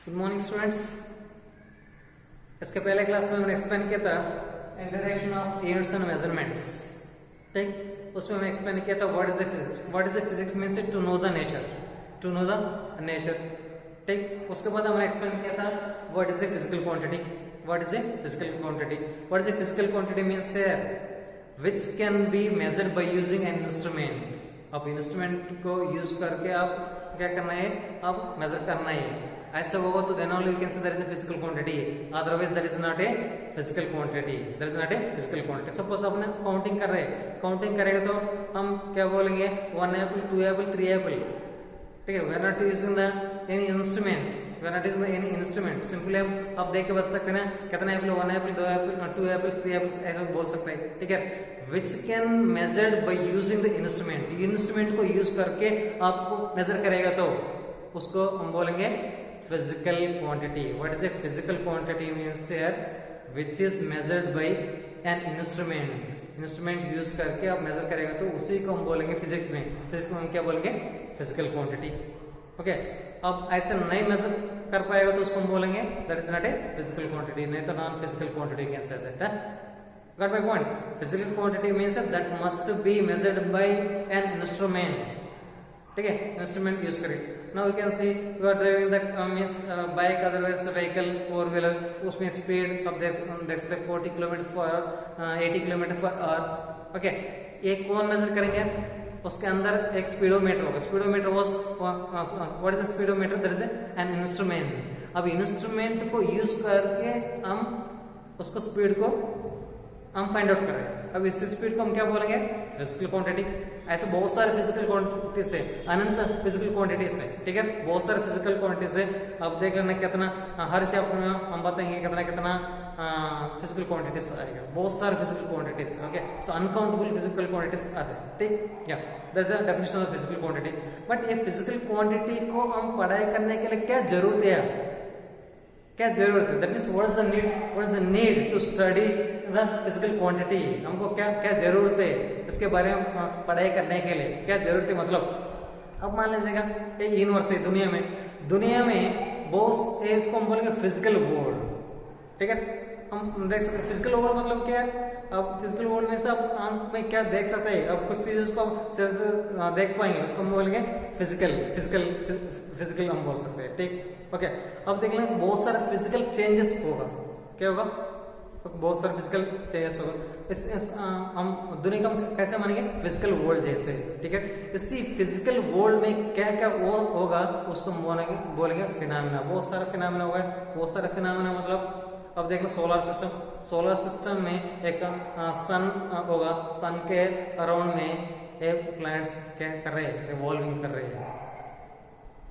Good morning students. इसके पहले class में मैंने एक्सप्लेन किया था interaction of units and measurements. ठीक, उसमें मैंने एक्सप्लेन किया था what is a physics. What is a physics means to know the nature, to know the nature. ठीक, उसके बाद हमने एक्सप्लेन किया था what is a physical quantity. What is a physical quantity? What is a physical quantity means which can be measured by using an instrument। अब instrument को use करके आप क्या करना है, आप मेजर करना है। ऐसा होगा तो then only you can say that is a physical quantity, otherwise that is not a physical quantity, that is not a physical quantity. Suppose आपने काउंटिंग कर रहे हैं, काउंटिंग करेगा तो हम क्या बोलेंगे 1 एप्पल 2 एप्पल 3 एप्पल। ठीक है, we are not using the any instrument, we are not using any instrument. Simply हम आप देख के बता सकते हैं ना कितना apple, 1 apple 2 apple 2 apple 3 apple ऐसा बोल सकते हैं। ठीक है, which can measured by using the instrument। Instrument को यूज करके आपको मेजर करेगा तो उसको हम बोलेंगे physical quantity. What is a physical quantity means here which is measured by an instrument। Instrument use करके आप मेजर करेगा तो उसी को हम बोलेंगे फिजिक्स में, फिजिक्स में हम क्या बोलेंगे फिजिकल क्वांटिटी। ओके, अब ऐसे नहीं मेजर कर पाएगा तो उसको हम बोलेंगे that is not a physical quantity, नहीं तो non physical quantity can say that. Got my point? Physical quantity means that must be measured by an instrument। ठीक है, इंस्ट्रूमेंट यूज करें। Now you can see you are driving the means bike, otherwise vehicle 4 wheeler, उसमें speed आप देख सकते 40 km/h 80 km/h। Okay, एक कौन major करेंगे? उसके अंदर एक स्पीडोमीटर होगा। Speedometer was what is a speedometer? That is an instrument. अब इंस्ट्रूमेंट को यूज करके हम उसको स्पीड को हम फाइंड आउट कर रहे हैं। अब इस स्पीड को हम क्या बोलेंगे फिजिकल क्वांटिटी। ऐसे बहुत सारे फिजिकल क्वांटिटीज है, अनंत फिजिकल क्वांटिटीज है। ठीक है, बहुत सारे फिजिकल क्वांटिटीज है। अब देख लेना कितना हर चैप्टर में हम बताएंगे कितना कितना फिजिकल क्वांटिटीज आएगा, बहुत सारे फिजिकल क्वांटिटीज। ओके, सो अनकाउंटेबल फिजिकल क्वांटिटीज आते हैं। ठीक, या that's the definition of physical quantity. But ये फिजिकल क्वांटिटी को हम पढ़ाई करने के लिए क्या जरूरत है, क्या जरूरत है? That means what is the need, what is the need to study the physical quantity. हमको क्या क्या जरूरत है इसके बारे में पढ़ाई करने के लिए, क्या जरूरत है? मतलब अब मान लीजिएगा एक यूनिवर्स है दुनिया में बहुत इसको हम बोलेंगे फिजिकल वर्ल्ड। ठीक है, हम देख सकते फिजिकल वर्ल्ड मतलब क्या है। अब फिजिकल वर्ल्ड में से आप आंख में क्या देख सकते हैं, अब कुछ चीज उसको देख पाएंगे, उसको हम बोलेंगे फिजिकल हम बोल सकते हैं। ठीक, ओके, अब देख लें बहुत सारे फिजिकल चेंजेस होगा। क्या होगा? बहुत सारे फिजिकल चेंजेस होगा। हम दुनिया को कैसे मानेंगे फिजिकल वर्ल्ड जैसे। ठीक है, इसी फिजिकल वर्ल्ड में क्या क्या वो होगा उसको बोलेंगे फिनोमेना। बहुत सारे फिनोमेना होगा, बहुत सारे फिनोमेना मतलब अब देख लो सोलर सिस्टम में एक सन होगा, सन के अराउंड में एक प्लैनेट्स क्या कर रहे हैं, रिवॉल्विंग कर रहे हैं।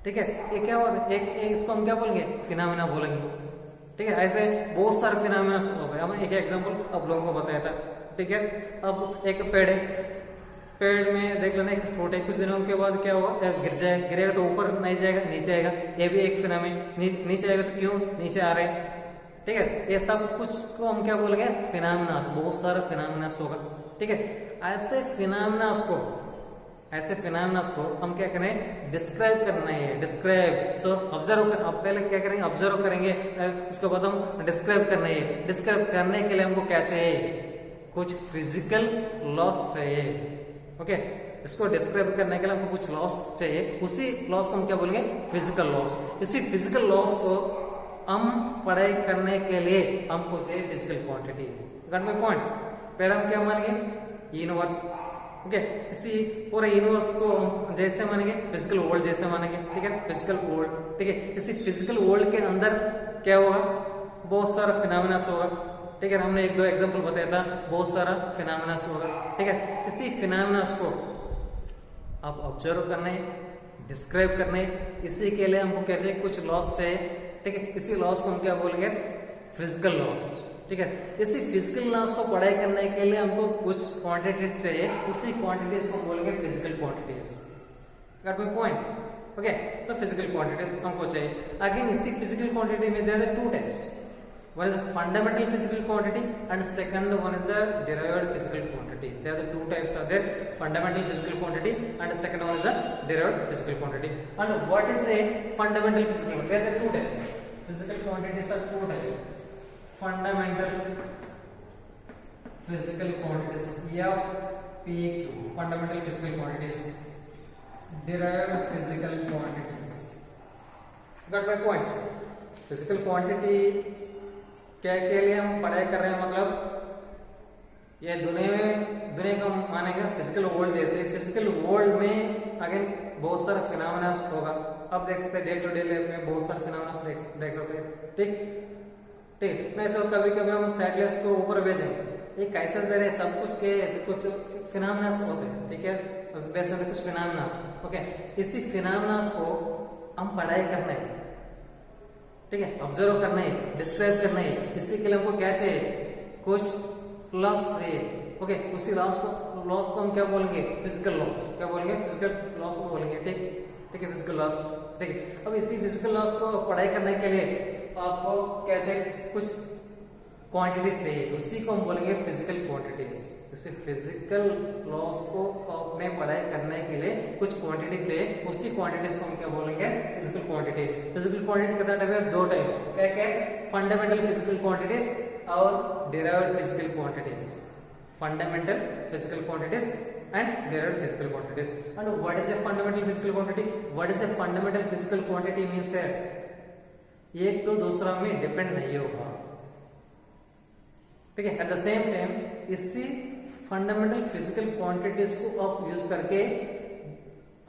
ठीक है, ये क्या होगा, एक इसको हम क्या बोलेंगे फिनोमेना बोलेंगे। ठीक है, ऐसे बहुत सारे फिनोमेना हो गए। हम एक एग्जांपल आप लोगों को बताया था। ठीक है, अब एक पेड़ है, पेड़ में देख लेना एक फ्रूट है, कुछ दिनों के बाद क्या होगा गिरेगा तो ऊपर नहीं जाएगा, नीचे आएगा। ये भी एक फिनोमेना, नीचे आएगा तो क्यों नीचे आ रहे हैं। ठीक है, ये सब कुछ को हम क्या बोलेंगे फिनोमेना। बहुत सारे फिनोमेना होगा। ठीक है, ऐसे फिनोमेना को हम क्या करें डिस्क्राइब करना है। डिस्क्राइब सो ऑब्जर्व कर, आप पहले क्या करेंगे ऑब्जर्व करेंगे, उसके बाद हम डिस्क्राइब करना है। डिस्क्राइब करने के लिए हमको क्या चाहिए, कुछ फिजिकल लॉस चाहिए। ओके, इसको डिस्क्राइब करने के लिए हमको कुछ लॉस चाहिए, उसी लॉस को हम क्या बोलेंगे फिजिकल लॉस। इसी फिजिकल लॉस को हम पढ़ाई करने के लिए हमको चाहिए physical quantity. Got my point? पहले हम क्या मानेंगे यूनिवर्स। ओके, इसी पूरे यूनिवर्स को जैसे मानेंगे फिजिकल वर्ल्ड जैसे मानेंगे। ठीक है, फिजिकल वर्ल्ड। ठीक है, इसी फिजिकल वर्ल्ड के अंदर क्या होगा बहुत सारा फिनोमेना होगा। ठीक है, हमने 1-2 एग्जांपल बताया था, बहुत सारा फिनोमेना होगा। ठीक है, इसी फिनोमेना को आप ऑब्जर्व करना है, डिस्क्राइब करना है। इसी के लिए हमको कैसे कुछ लॉस चाहिए। ठीक है, इसी लॉस को हम क्या बोलेंगे फिजिकल लॉस। ठीक है, इसी फिजिकल लॉस को पढ़ाई करने के लिए हमको कुछ क्वांटिटीज चाहिए, उसी क्वांटिटीज को बोलेंगे physical quantities. Got my point? Okay, so physical quantities हमको चाहिए। अगेन इसी फिजिकल क्वांटिटी में there are 2 types. One is the fundamental physical quantity and second one is the derived physical quantity. There are the 2 types are there, fundamental physical quantity and the second one is the derived physical quantity. And what is a fundamental physical quantity? There are 2 types. physical quantities are two types. Fundamental physical quantities, FPQ, fundamental physical quantities. Derived physical quantities. Got my point? Physical quantity क्या के लिए हम पढ़ाई कर रहे हैं, मतलब ये दुनिया का मानेगा फिजिकल वर्ल्ड जैसे फिजिकल वर्ल्ड में अगेन बहुत सारा फिनोमेना होगा. अब देख सकते हैं डे टू डे लाइफ में बहुत सारे फिनोमेना देख सकते हैं. ठीक ठीक. नहीं तो कभी कभी हम सैटेलाइट को ऊपर भेजें, ये कैसे जरिए सब कुछ के कुछ फिनोमेना होते हैं. ठीक है, वैसे कुछ फिनोमेना. ओके, इसी फिनोमेना को हम पढ़ाई करना है. ठीक है, ऑब्जर्व करना है, डिस्क्राइब करना है. इसके लिए हमको क्या चाहिए, कुछ लॉस चाहिए. ओके, उसी लॉस को हम क्या बोलेंगे, फिजिकल लॉस. क्या बोलेंगे, फिजिकल लॉस को बोलेंगे. ठीक ठीक है, फिजिकल लॉस. ठीक है, अब इसी फिजिकल लॉस को पढ़ाई करने के लिए आपको क्या चाहिए, कुछ क्वांटिटीज चाहिए. उसी को हम बोलेंगे फिजिकल क्वांटिटीज. जैसे फिजिकल लॉस को अपने पढ़ाई करने के लिए कुछ क्वांटिटी चाहिए, उसी क्वांटिटीज को हम क्या बोलेंगे, फिजिकल क्वांटिटीज. फिजिकल क्वांटिटी कितना टाइप है, दो टाइप. क्या क्या, फंडामेंटल फिजिकल क्वांटिटीज और derived physical quantities. Fundamental physical quantities and derived physical quantities. And what is a fundamental physical quantity, what is a fundamental physical quantity means है एक तो दूसरा में डिपेंड नहीं होगा. ठीक है, एट द सेम टाइम इसी फंडामेंटल फिजिकल क्वांटिटीज को आप यूज करके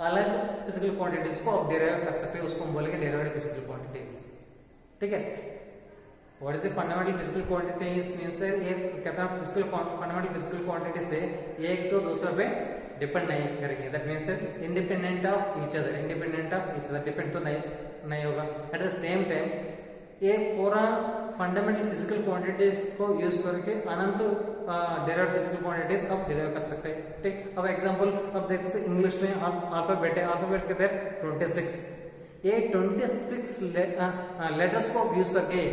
अलग फिजिकल क्वांटिटीज को आप डिराइव कर सकते हैं, उसको हम बोलेंगे डिराइव्ड फिजिकल क्वांटिटीज. ठीक है, what is a fundamental physical quantities means ये कहता है फिजिकल फंडामेंटल फिजिकल क्वांटिटी से एक तो दूसरे पे डिपेंड नहीं करेंगे. That means independent of each other. Independent of each other, depend तो नहीं होगा. एट द सेम टाइम ये पूरा फंडामेंटल फिजिकल क्वांटिटीज को यूज करके अनंत डिराइव्ड फिजिकल क्वांटिटीज आप डिराइव कर सकते हैं. ठीक, अब एग्जांपल अब देख सकते हैं इंग्लिश में अल्फाबेट है. अल्फाबेट कितने 26. ये 26 लेटर्स को आप यूज करके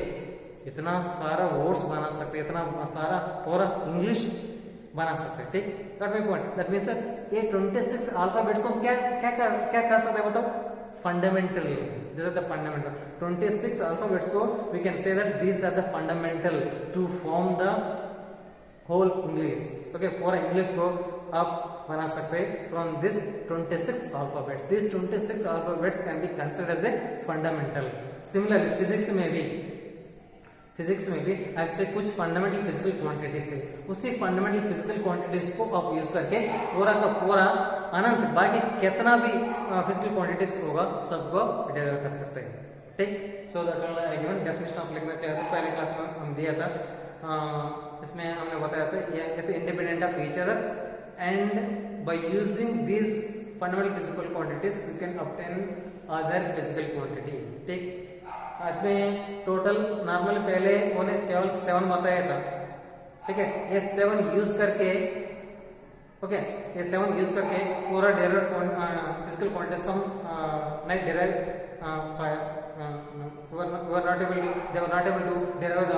इतना सारा वर्ड्स बना सकते हैं, इतना सारा पूरा इंग्लिश बना सकते हैं. ठीक, that my point. That means ये 26 अल्फाबेट्स को हम क्या कर सकते हैं, बताओ, fundamental. These are the fundamental 26 alphabets को we can say that these are the fundamental to form the whole English. Okay, पूरा English को आप बना सकते हैं from this 26 alphabets. These 26 alphabets can be considered as a fundamental. Similarly, physics में भी ऐसे कुछ फंडामेंटल फिजिकल क्वांटिटीज है. उसी फंडामेंटल फिजिकल क्वांटिटीज को आप यूज करके पूरा का पूरा अनंत बाकी कितना भी फिजिकल क्वांटिटीज होगा सबको डिराइव कर सकते हैं. ठीक, सो दैट गिवन डेफिनेशन आप लिखना चाहिए. तो पहले क्लास में हम दिया था, इसमें हमने बताया था ये तो independent of each other and by using this fundamental physical quantities you can obtain other physical quantity. ठीक, इसमें टोटल नॉर्मल पहले उन्हें केवल 7 बताया था. ठीक है, ये 7 यूज करके ओके ये 7 यूज करके पूरा डिराइव्ड फिजिकल क्वांटिटीज को हम नहीं derive they were not able to derive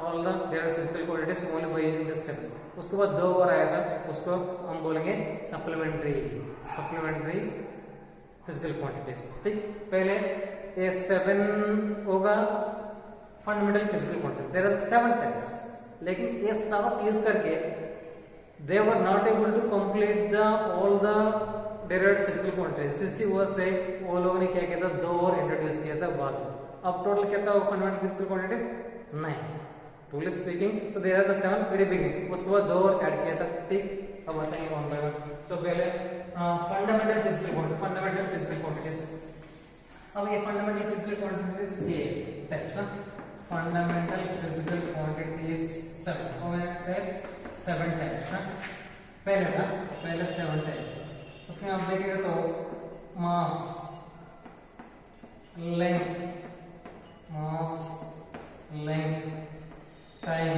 all the derived physical quantities only by using this 7. उसके बाद 2 और आया था, उसको हम बोलेंगे सप्लीमेंट्री फिजिकल क्वांटिटीज. ठीक, पहले ये 7 होगा fundamental physical quantities. There are 7 types, लेकिन ये 7 यूज करके they were not able to complete all the derived physical quantities. इसी वजह से वो लोगों ने क्या किया था, 2 और इंट्रोड्यूस किया था बाद में. अब टोटल क्या था fundamental physical quantities 9 truly speaking. So there are the 7 very beginning. उसके बाद 2 और ऐड किया था. ठीक, अब बताएंगे कौन पाएगा. सो पहले फंडामेंटल फिजिकल क्वांटिटीज. अब ये फंडामेंटल फिजिकल क्वांटिटीज ये टाइप्स हैं. फंडामेंटल फिजिकल क्वांटिटीज 7 टाइप्स हैं. पहले 7 टाइप्स. उसमें आप देखिएगा तो mass, length, time,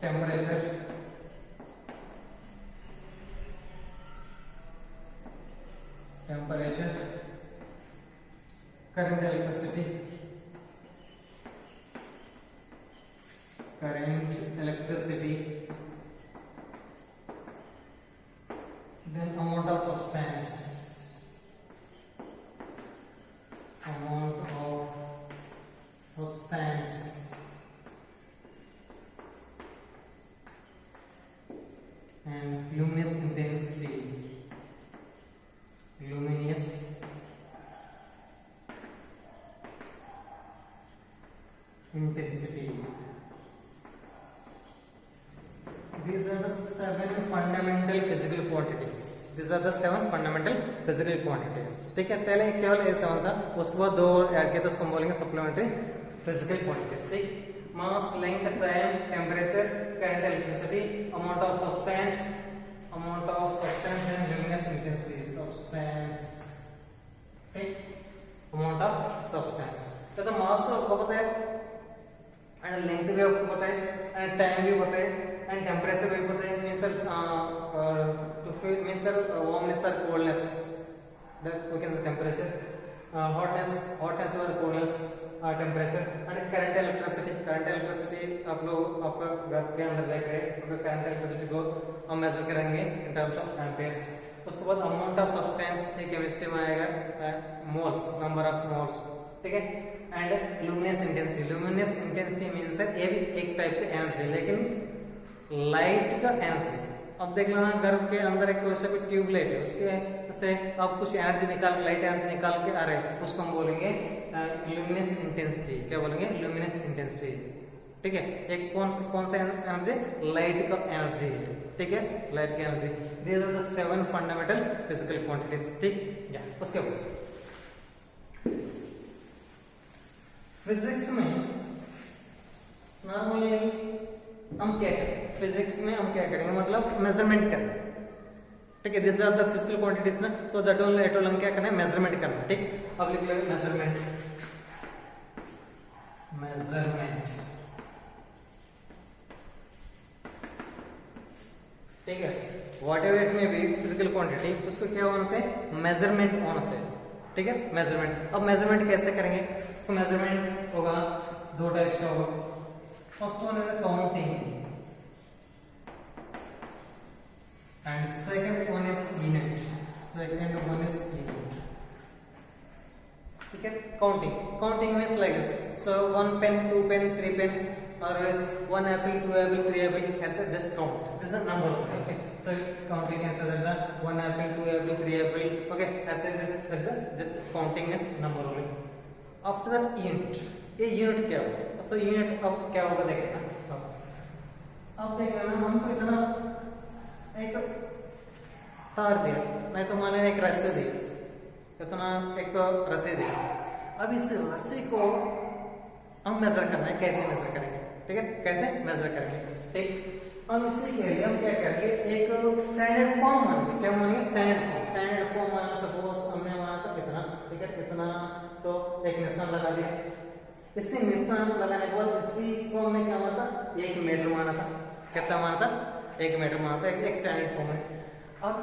temperature, current electricity, then amount of substance, amount of substance and luminous intensity. Luminous intensity. These are the 7 fundamental physical quantities. These are the 7 fundamental physical quantities. ठीक है, पहले केवल ये 7 था, उसके बाद 2 ऐड किया तो उसको हम बोलेंगे सप्लीमेंट्री फिजिकल क्वांटिटीज. ठीक, mass, length, time, temperature, current, electricity, amount of substance and luminous intensity. Substance, ठीक, अमाउंट ऑफ सब्सटेंस. तो मास तो आपको पता है, एंड लेंथ भी आपको पता है, एंड टाइम भी पता है, एंड टेम्परेचर भी पता है. मींस मींस वार्मनेस और coldness, that we can say temperature, hotness और coldness, temperature, and current electricity. आप लोग आपका घर के अंदर देख रहे हैं, तो करंट इलेक्ट्रिसिटी को हम मेजर करेंगे इन टर्म्स ऑफ एम्पेयर्स. उसके बाद अमाउंट ऑफ सब्सटेंस, ये केमिस्ट्री में आएगा, मोल्स, नंबर ऑफ मोल्स. ठीक है, एंड लुमिनस इंटेंसिटी मींस है ये भी एक टाइप का एनर्जी, लेकिन लाइट का एनर्जी. अब देख लेना, घर के अंदर एक कोई सा भी ट्यूबलाइट है, उसके से आप कुछ एनर्जी निकाल, लाइट एनर्जी निकाल के आ रहे हैं, उसको हम बोलेंगे लुमिनस इंटेंसिटी. क्या बोलेंगे? Luminous intensity. ठीक है, एक कौन सा एनर्जी? लाइट का एनर्जी. ठीक है, लाइट की energy. These are the 7 fundamental physical quantities. ठीक, या उसके बाद फिजिक्स में नॉर्मली हम क्या करें? फिजिक्स में हम क्या करेंगे? मतलब मेजरमेंट करें. ठीक है, this are the physical quantities ना, so that only at all हम क्या करना है? मेजरमेंट करना. ठीक, अब लिख लो मेजरमेंट. ठीक है, वॉट एवर इट में बी फिजिकल क्वांटिटी, उसको क्या होना चाहिए? मेजरमेंट होना चाहिए. ठीक है, मेजरमेंट. अब मेजरमेंट कैसे करेंगे? तो मेजरमेंट होगा 2 टाइप्स का होगा. First one is counting and second one is unit. ठीक है, counting means like this. So 1 pen, 2 pen, 3 pen, or else 1 apple, 2 apple, 3 apple, as a just count. This is a number. Okay, so counting can say that 1 apple, 2 apple, 3 apple. Okay, as a this is the just counting is number only. After that unit, ये unit क्या होगा? So unit अब क्या होगा देखना. अब देखना, हमको इतना एक तार दिया, नहीं तो मान लीजिए एक रस्सी दी, इतना एक रस्सी दी. अब इस रस्सी को हम मेजर करना है. कैसे मेजर करेंगे? ठीक है, कैसे मेजर करेंगे? ठीक, अब इसी के लिए हम क्या करेंगे? एक स्टैंडर्ड फॉर्म मानेंगे. क्या मानेंगे? स्टैंडर्ड फॉर्म माना. सपोज हमने माना था कितना, ठीक है, कितना, तो एक निशान लगा दिया. इसी निशान लगाने के बाद इसी को हमने क्या माना था? 1 मीटर माना था. कितना माना था? 1 मीटर माना था. एक स्टैंडर्ड फॉर्म है. अब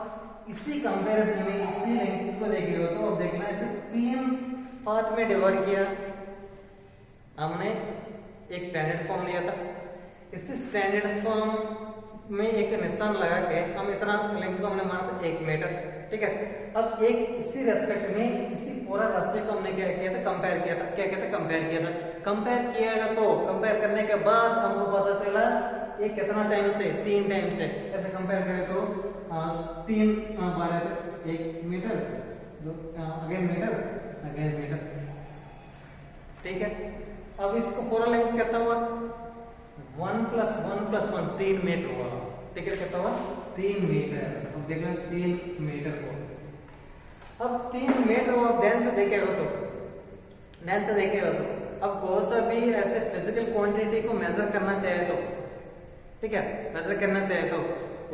इसी कंपैरिजन में इसी लेंथ को देख रहे हो तो अब देखना, इसे 3 पार्ट में डिवाइड किया. हमने एक स्टैंडर्ड फॉर्म लिया था. इसी स्टैंडर्ड फॉर्म में एक निशान लगा के हम इतना लेंथ को हमने माना था 1 मीटर. ठीक है, अब एक इसी रेस्पेक्ट में इसी पूरा राशि को हमने क्या किया था? कंपेयर किया था. क्या कहते हैं? कंपेयर किया था. कंपेयर किया तो कंपेयर करने के बाद हमको पता चला ये कितना टाइम से? 3 टाइम से. ऐसे कंपेयर करें तो 3 12 1 मीटर, अगेन मीटर. ठीक है, अब इसको पूरा लेंथ कितना हुआ? 1 + 1 + 1 3 मीटर हुआ. ठीक है, कितना हुआ? 3 मीटर. अब देखना 3 मीटर को, अब 3 मीटर हुआ. ध्यान से देखेगा तो अब कौन सा भी ऐसे फिजिकल क्वांटिटी को मेजर करना चाहे तो, ठीक है, मेजर करना चाहे तो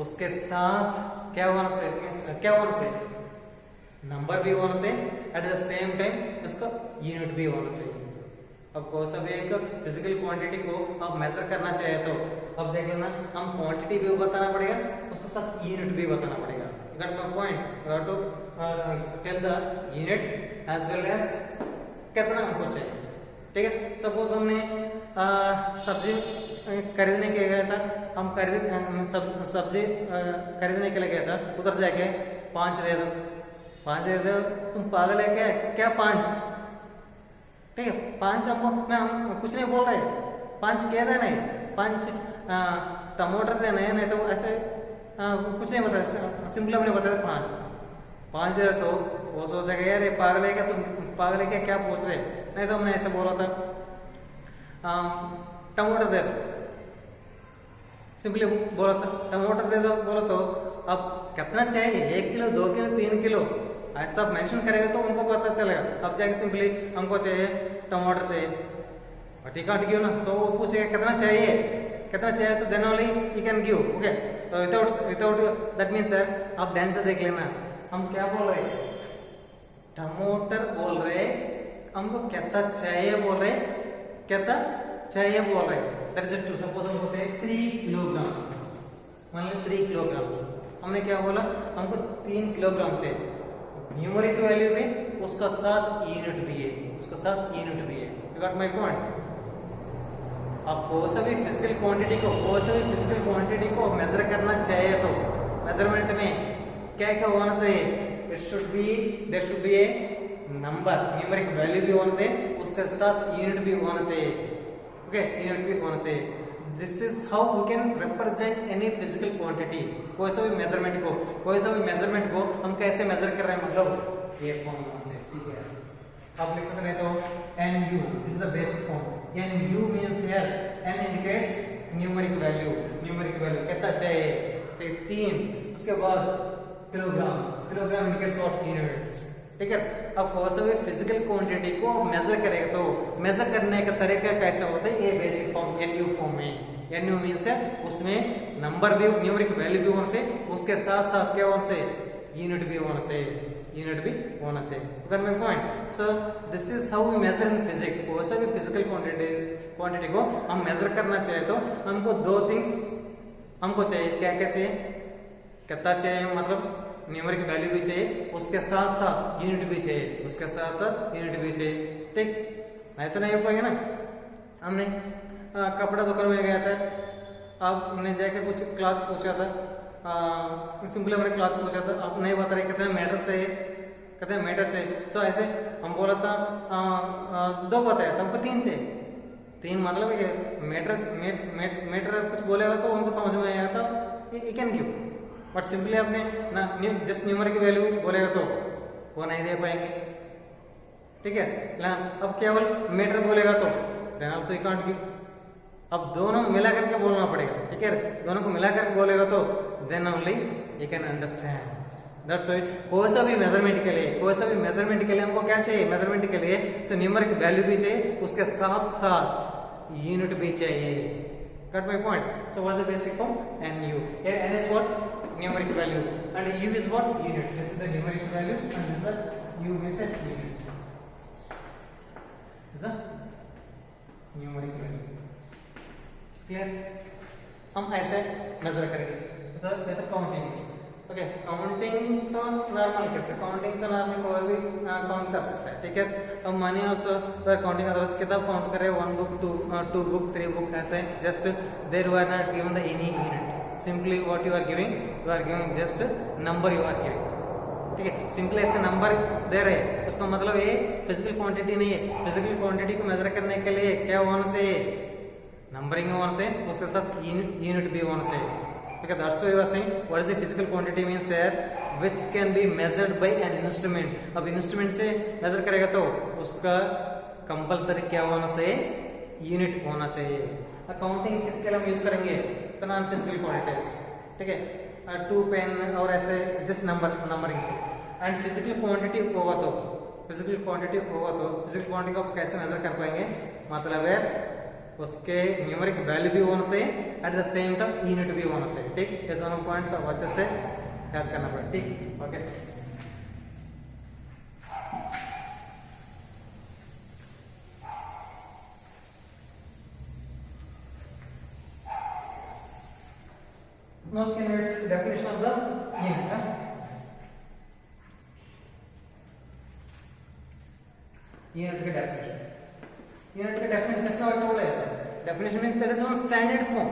उसके साथ क्या होना चाहिए? नंबर भी होना चाहिए. एट द सेम टाइम उसका यूनिट भी होना चाहिए. अब कौन सा भी एक फिजिकल क्वांटिटी को आप मेजर करना चाहे तो अब देख लेना, हम क्वांटिटी भी बताना पड़ेगा, उसके साथ यूनिट भी बताना पड़ेगा. Got my point? You have to tell the unit as well as कितना हमको चाहिए. ठीक है, सपोज हमने सब्जी खरीदने के गया था, हम सब्जी खरीदने के लिए गया था. उधर जाके 5 दे दो. तुम पागल है क्या? 5 ठीक है। 5 हमको मैं हम कुछ नहीं बोल रहे, 5 कह रहे नहीं, 5 टमाटर देना है, नहीं तो ऐसे कुछ नहीं बताया, सिंपली हमने बताया 5 दे तो वो सोचेगा यार ये पागल है क्या, तुम पागल है क्या, क्या पूछ रहे। नहीं तो हमने ऐसे बोला था टमाटर दे दो, सिंपली बोला था टमाटर दे दो, बोला तो अब कितना चाहिए, 1 किलो 2 किलो 3 किलो ऐसा आप मेंशन करेगा तो उनको पता चलेगा। अब जाके सिंपली हमको चाहिए टमाटर चाहिए, ठीक काट गिव ना, सो वो पूछेगा कितना चाहिए, कितना चाहिए, तो then only you can give, okay. तो विदाउट दैट मीन्स सर आप ध्यान से देख लेना, हम क्या बोल रहे हैं, टमाटर बोल रहे, हमको कितना चाहिए बोल रहे, कितना चाहिए बोल रहे, दैट इज टू सपोज हमको चाहिए 3 किलोग्राम, मान लो 3 किलोग्राम, हमने क्या बोला हमको 3 किलोग्राम से न्यूमेरिक वैल्यू में उसका साथ यूनिट भी है, उसका साथ यूनिट भी है, यू गॉट माय पॉइंट। आप कोई सा भी फिजिकल क्वांटिटी को, कोई सा भी फिजिकल क्वांटिटी को मेजर करना चाहिए तो मेजरमेंट में क्या क्या होना चाहिए, it should be, there should be a number, numeric value भी होना चाहिए, उसके साथ यूनिट भी होना चाहिए, ओके, यूनिट भी होना चाहिए। This is how we can represent any physical quantity, कोई सा भी मेजरमेंट को, कोई सा भी मेजरमेंट को हम कैसे मेजर कर रहे हैं, मतलब ये फॉर्म से, ठीक है। आप लिख सकते हैं तो NU, this is the basic form, NU means here N indicates numeric value, numeric value कितना चाहिए, 3, उसके बाद kilogram, kilogram indicates what, units, ठीक है। अब कौन सा भी फिजिकल क्वांटिटी को मेजर करेगा तो मेजर करने का तरीका कैसे होता है, ये बेसिक फॉर्म NU फॉर्म में, NU मींस है उसमें नंबर भी, न्यूमेरिक वैल्यू भी होना चाहिए, उसके साथ साथ क्या होना चाहिए, यूनिट भी होना चाहिए, यूनिट भी होना चाहिए, got my point. So this is how we measure in physics, कोई सा भी फिजिकल क्वांटिटी को हम मेजर करना चाहिए तो हमको 2 थिंग्स हमको चाहिए, क्या क्या चाहिए, कितना चाहिए, मतलब न्यूमेरिक वैल्यू भी चाहिए, उसके साथ साथ यूनिट भी चाहिए, उसके साथ साथ यूनिट भी चाहिए, ठीक, नहीं तो नहीं हो पाएगा ना। हमने कपड़ा दुकान में गया था, अब हमने जाके कुछ क्लॉथ पूछा था, सिंपली हमने क्लॉथ पूछा था, आप नहीं बता रहे कितने मीटर चाहिए, कितने मीटर चाहिए, सो ऐसे हम बोला था 2 बताया था, हमको 3 चाहिए, 3 मतलब मीटर कुछ बोलेगा तो उनको समझ में आया था, you can give, but simply आपने ना जस्ट न्यूमेरिक वैल्यू बोलेगा तो वो नहीं दे पाएंगे, ठीक है ना। अब केवल मीटर बोलेगा तो then also you can't give, अब दोनों मिला करके बोलना पड़ेगा, ठीक है, दोनों को मिला करके बोलेगा तो then only you can understand, that's why कोई सा भी मेजरमेंट के लिए, कोई सा भी मेजरमेंट के लिए हमको क्या चाहिए, मेजरमेंट के लिए सो न्यूमेरिक वैल्यू भी चाहिए, उसके साथ साथ यूनिट भी चाहिए, got my point. So what is the basic form, NU, here N is what, numeric value, and U is what, unit, this is the numeric value and this is the U means a unit, is the numeric value, clear। हम ऐसे major करेंगे, तो जैसे counting, okay, counting तो normal कैसे, counting तो normal कोई भी काउंट कर सकता है, ठीक है। अब मानिए ऑल्सो काउंटिंग अदरवाइज किताब काउंट करे, 1 बुक 2 बुक 3 बुक ऐसे, just there you are not given the any unit, simply what you are giving just number you are giving, ठीक है, सिंपली ऐसे नंबर दे रहे, उसका मतलब ये फिजिकल क्वांटिटी नहीं है, फिजिकल क्वांटिटी को मेजर करने के लिए क्या होना चाहिए, नंबरिंग होना चाहिए, उसके साथ यूनिट भी होना चाहिए, ठीक है। That's why we are saying what is the physical quantity means here which can be measured by an instrument. अब इंस्ट्रूमेंट से मेजर करेगा तो उसका कंपलसरी क्या होना चाहिए, यूनिट होना चाहिए। काउंटिंग किसके लिए हम यूज करेंगे, तो नॉन फिजिकल क्वांटिटीज, ठीक है, 2 पेन और ऐसे just numbering. And physical quantity होगा तो फिजिकल क्वांटिटी को आप कैसे मेजर कर पाएंगे, मतलब है उसके न्यूमेरिक वैल्यू भी होना चाहिए, at the same time unit भी होना चाहिए, ठीक, ये दोनों पॉइंट्स आप अच्छे से याद करना पड़ेगा, ठीक, okay. Now can you write the definition of the unit? Unit का definition. Unit का definition just now I told है. Definition means that is one standard form.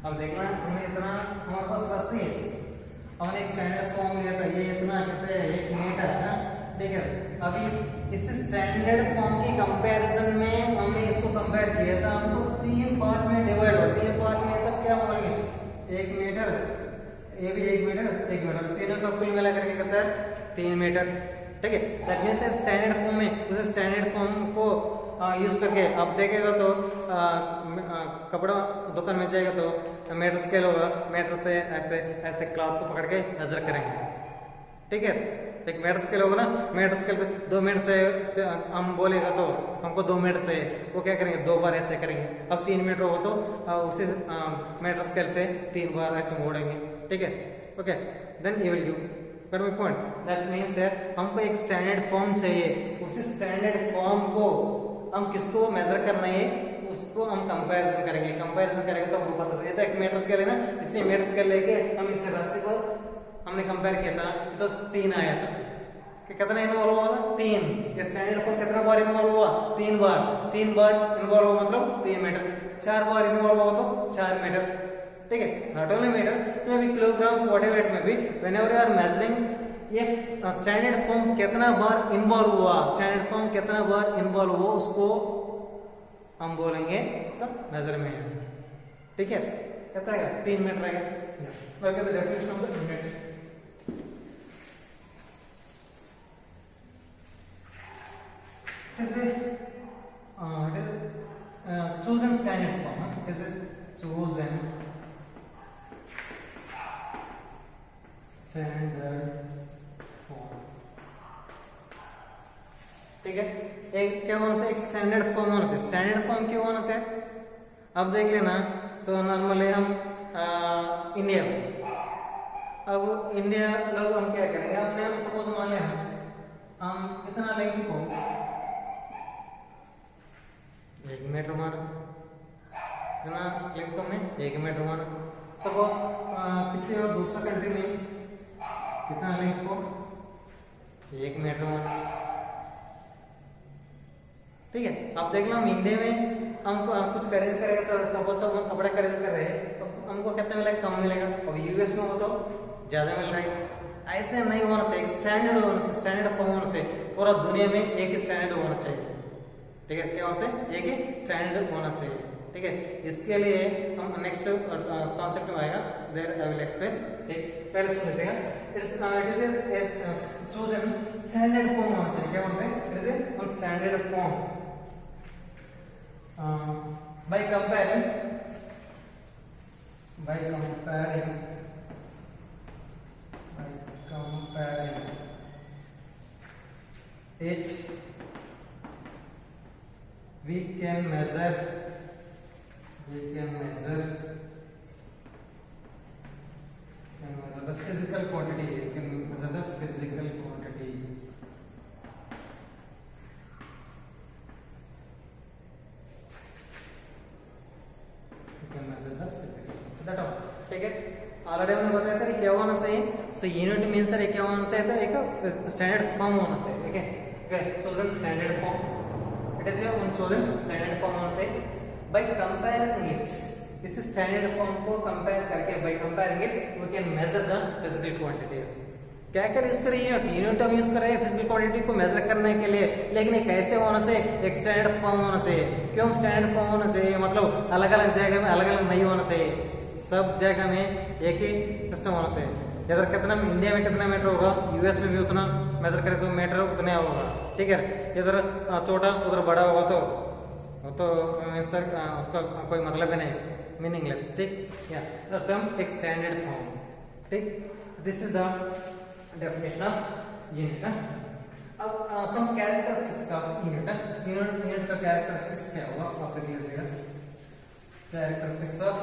अब देखना हमने इतना हमारे पास राशि है, हमने एक स्टैंडर्ड फॉर्म लिया था, ये इतना कहते हैं 1 मीटर है ना, ठीक है। अभी इस स्टैंडर्ड फॉर्म की कंपैरिजन में हमने इसको कंपेयर किया था, हमको 3 पार्ट में डिवाइड हो, 3 पार्ट में सब क्या बोलेंगे, 1 मीटर, ये भी 1 मीटर, 1 मीटर, तीनों का कुल मिला करके कितना है 3 मीटर। ठीक है, दैट मींस स्टैंडर्ड फॉर्म में उस स्टैंडर्ड फॉर्म को यूज करके आप देखेगा तो कपड़ा दुकान में जाएगा तो मीटर स्केल होगा, मीटर से ऐसे ऐसे क्लॉथ को पकड़ के मेजर करेंगे। ठीक है, एक मीटर स्केल होगा ना, मीटर स्केल पे 2 मीटर से हम बोलेगा तो हमको 2 मीटर से, वो क्या करेंगे 2 बार ऐसे करेंगे। अब 3 मीटर हो तो उसी मीटर स्केल से 3 बार ऐसे मोड़ेंगे। ठीक है, okay, then you will give got my point. That means हमको एक स्टैंडर्ड फॉर्म चाहिए, उसी स्टैंडर्ड फॉर्म को हम किसको मेजर करना है, उसको हम कंपैरिजन करेंगे। कंपैरिजन करेंगे तो हमको पता चलेगा, एक मीटर स्केल है ना, इसी मीटर स्केल लेके हम इस राशि को हमने कंपेयर किया था तो 3 आया था कि कितना इन्वॉल्व हुआ था 3। स्टैंडर्ड फॉर्म कितना बार इन्वॉल्व हुआ 3 बार, 3 बार इन्वॉल्व हुआ मतलब 3 मीटर, 4 बार इन्वॉल्व हुआ तो 4 मीटर। ठीक है, नॉट ओनली मीटर में भी किलोग्राम्स व्हाटएवर इट में भी, व्हेनेवर यू आर मेजरिंग ये स्टैंडर्ड फॉर्म कितना बार इन्वॉल्व हुआ, स्टैंडर्ड फॉर्म कितना बार इन्वॉल्व हुआ उसको हम बोलेंगे उसका मेजरमेंट। ठीक है, कितना है 3 मीटर रहेगा। Okay, the definition of the unit is it chosen standard form, is it chosen standard form। ठीक है, एक क्या होना से, एक स्टैंडर्ड फॉर्म होना से। स्टैंडर्ड फॉर्म क्यों होना से, अब देख लेना। तो नॉर्मली हम इंडिया, अब इंडिया लोग हम क्या करेंगे, हमने हम सपोज मान लिया हम इतना लेंगे को 1 मीटर माना, इतना लेंथ को हमने 1 मीटर माना। सपोज किसी और दूसरा कंट्री में कितना लेंथ को 1 मीटर माना। ठीक है, अब देख लो हम इंडिया में हम कुछ खरीद करेंगे तो सपोज हम कपड़ा खरीद कर रहे हैं तो हमको कितना मिलेगा, कम मिलेगा। और यूएस में हो तो ज्यादा मिल रहा है। ऐसे नहीं होना चाहिए, एक स्टैंडर्ड होना चाहिए, स्टैंडर्ड फॉर्म होना चाहिए। पूरा दुनिया में एक ही स्टैंडर्ड होना चाहिए। ठीक है, क्या होना चाहिए, एक ही स्टैंडर्ड होना चाहिए। ठीक है, इसके लिए हम नेक्स्ट कॉन्सेप्ट में आएगा, देयर आई विल एक्सप्लेन। ठीक, पहले सुन लीजिएगा, it is chosen standard form होना चाहिए। क्या होना चाहिए, it is on standard form by comparing it, we can measure the physical quantity, we can measure the physical quantity। ठीक है, ऑलरेडी हमने बताया था कि क्या होना चाहिए। सो यूनिट मीन सर क्या होना चाहिए था, एक स्टैंडर्ड फॉर्म होना चाहिए। ठीक है, okay, chosen standard form, it is your chosen standard form होना चाहिए। बाय कंपेयरिंग इट, इस स्टैंडर्ड फॉर्म को कंपेयर करके, by comparing it we can measure the physical quantities. क्या कर यूज करें, यूनिट हम यूज कर रहे हैं फिजिकल क्वांटिटी को मेजर करने के लिए, लेकिन कैसे होना चाहिए, एक स्टैंडर्ड फॉर्म होना चाहिए। क्यों स्टैंडर्ड फॉर्म होना चाहिए, मतलब अलग अलग जगह में अलग अलग नहीं होना चाहिए, सब जगह में एक ही सिस्टम होना चाहिए। इधर कितना इंडिया में कितना मीटर होगा, यूएस में भी उतना मेजर करें तो मीटर उतना होगा। ठीक है, इधर छोटा उधर बड़ा होगा तो सर उसका कोई मतलब है नहीं, मीनिंगलेस। ठीक, या एक स्टैंडर्ड फॉर्म। ठीक, this is the definition of unit। अब some characteristics of unit का characteristics क्या होगा आप देख लीजिएगा। characteristics of